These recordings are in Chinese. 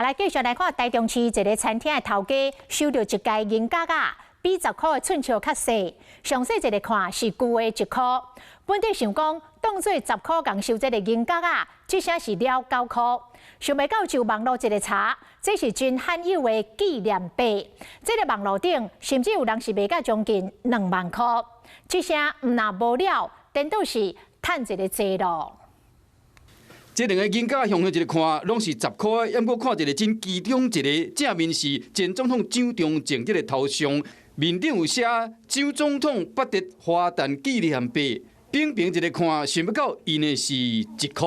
来继续来看台中市一个餐厅的头家收到一间银角啊，比10块的寸球较细，详细一个看是旧的1块。本地想讲当做10块共收这个银角啊，这声是了9块。想袂到就网络一个查，这是真罕有的纪念币。这个网络顶甚至有人是卖到将近2万块。这声毋若无了，颠倒是趁一个济咯。 这两个银角向一个看，拢是10块，抑过看一个真其中一个正面是前总统蒋中正这个头像，面顶有写蒋总统8得花旦纪念币，平平一个看，想不到因的是1块。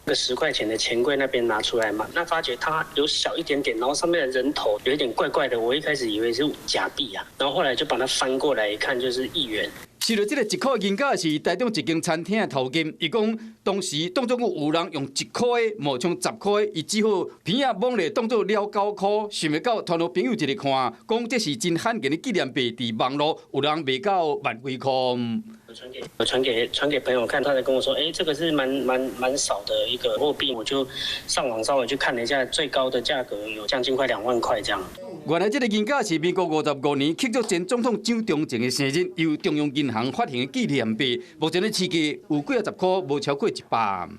个10块钱的钱柜那边拿出来嘛，那发觉它有小一点点，然后上面的人头有一点怪怪的，我一开始以为是假币啊，然后后来就把它翻过来一看，就是1元。 是了，这个1块银角是台中一间餐厅的头家，伊讲当时当作有人用1块的，冒充10块，伊只好片仔摸咧当作了9块，想袂到团到朋友一个看，讲这是真罕见的纪念币，伫网络有人卖到1几块。 我传给朋友看，他才跟我说，这个是蛮少的一个货币，我就上网稍微去看了一下，最高的价格有将近快2万块这样。原来这个银角是民国55年庆祝前总统蒋中正的生日，由中央银行发行的纪念币，目前的市价有几10块，无超过100。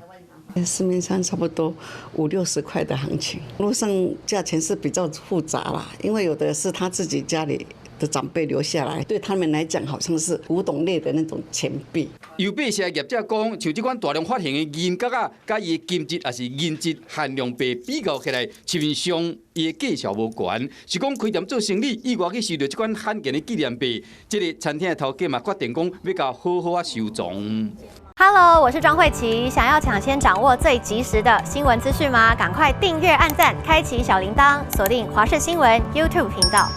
市面上差不多50、60块的行情，路上价钱是比较复杂啦，因为有的是他自己家里的长辈留下来，对他们来讲好像是古董类的那种钱币。邮币社业者讲，像这款大量发行的银角啊，甲伊的金质也是银质限量币比较起来，市面上伊的价销无悬。是讲开店做生意，意外去收到这款罕见的纪念币，这个餐厅的头家嘛决定讲要甲好好啊收藏。 Hello， 我是庄慧琪。想要抢先掌握最及时的新闻资讯吗？赶快订阅、按赞、开启小铃铛，锁定华视新闻 YouTube 频道。